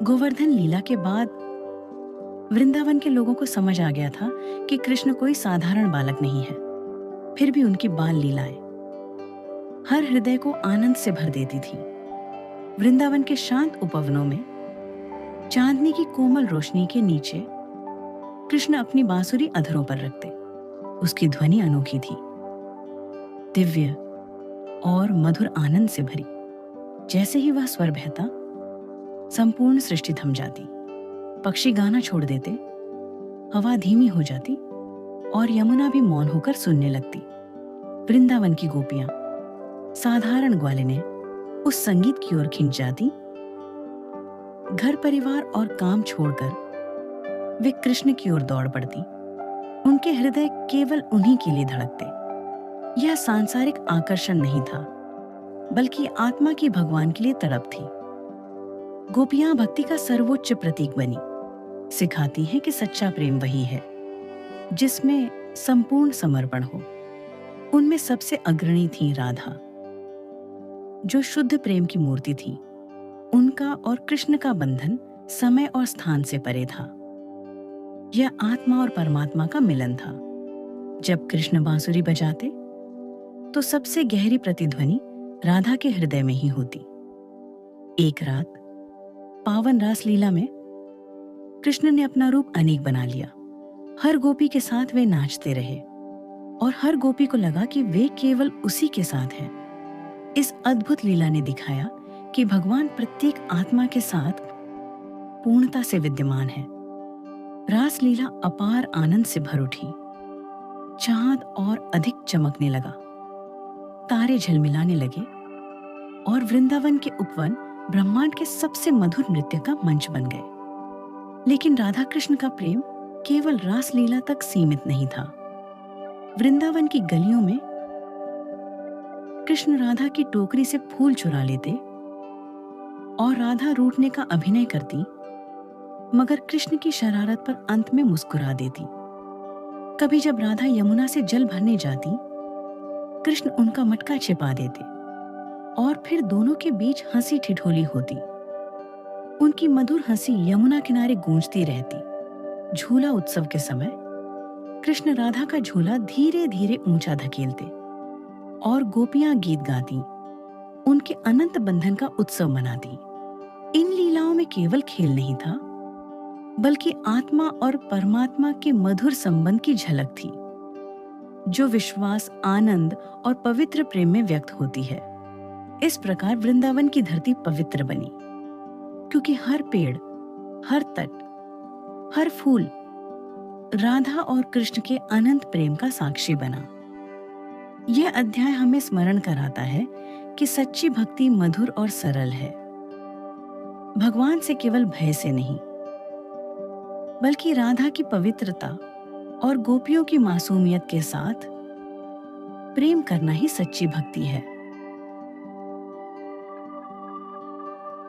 गोवर्धन लीला के बाद वृंदावन के लोगों को समझ आ गया था कि कृष्ण कोई साधारण बालक नहीं है। फिर भी उनकी बाल लीलाएं हर हृदय को आनंद से भर देती थी। वृंदावन के शांत उपवनों में चांदनी की कोमल रोशनी के नीचे कृष्ण अपनी बांसुरी अधरों पर रखते। उसकी ध्वनि अनोखी थी, दिव्य और मधुर आनंद से भरी। जैसे ही वह स्वर बहता, संपूर्ण सृष्टि थम जाती। पक्षी गाना छोड़ देते, हवा धीमी हो जाती और यमुना भी मौन होकर सुनने लगती। वृंदावन की गोपियां साधारण ग्वालिनें उस संगीत की ओर खिंच जाती। घर परिवार और काम छोड़कर वे कृष्ण की ओर दौड़ पड़ती। उनके हृदय केवल उन्हीं के लिए धड़कते। यह सांसारिक आकर्षण नहीं था, बल्कि आत्मा की भगवान के लिए तड़प थी। गोपियां भक्ति का सर्वोच्च प्रतीक बनी, सिखाती हैं कि सच्चा प्रेम वही है जिसमें संपूर्ण समर्पण हो। उनमें सबसे अग्रणी थी राधा, जो शुद्ध प्रेम की मूर्ति थी। उनका और कृष्ण का बंधन समय और स्थान से परे था। यह आत्मा और परमात्मा का मिलन था। जब कृष्ण बांसुरी बजाते तो सबसे गहरी प्रतिध्वनि राधा के हृदय में ही होती। एक रात पावन रास लीला में कृष्ण ने अपना रूप अनेक बना लिया। हर गोपी के साथ वे नाचते रहे और हर गोपी को लगा कि वे केवल उसी के साथ हैं। इस अद्भुत लीला ने दिखाया कि भगवान प्रत्येक आत्मा के साथ पूर्णता से विद्यमान है। रास लीला अपार आनंद से भर उठी। चांद और अधिक चमकने लगा, तारे झलमिलाने लगे और वृंदावन के उपवन ब्रह्मांड के सबसे मधुर नृत्य का मंच बन गए। लेकिन राधा कृष्ण का प्रेम केवल रास लीला तक सीमित नहीं था। वृंदावन की गलियों में कृष्ण राधा की टोकरी से फूल चुरा लेते और राधा रूठने का अभिनय करती, मगर कृष्ण की शरारत पर अंत में मुस्कुरा देती। कभी जब राधा यमुना से जल भरने जाती, कृष्ण उनका मटका छिपा देते और फिर दोनों के बीच हंसी ठिठोली होती। उनकी मधुर हंसी यमुना किनारे गूंजती रहती। झूला उत्सव के समय कृष्ण राधा का झूला धीरे धीरे ऊंचा धकेलते और गोपियां गीत गाती, उनके अनंत बंधन का उत्सव मनाती। इन लीलाओं में केवल खेल नहीं था, बल्कि आत्मा और परमात्मा के मधुर संबंध की झलक थी, जो विश्वास, आनंद और पवित्र प्रेम में व्यक्त होती है। इस प्रकार वृंदावन की धरती पवित्र बनी, क्योंकि हर पेड़, हर तट, हर फूल राधा और कृष्ण के अनंत प्रेम का साक्षी बना। यह अध्याय हमें स्मरण कराता है कि सच्ची भक्ति मधुर और सरल है। भगवान से केवल भय से नहीं, बल्कि राधा की पवित्रता और गोपियों की मासूमियत के साथ प्रेम करना ही सच्ची भक्ति है।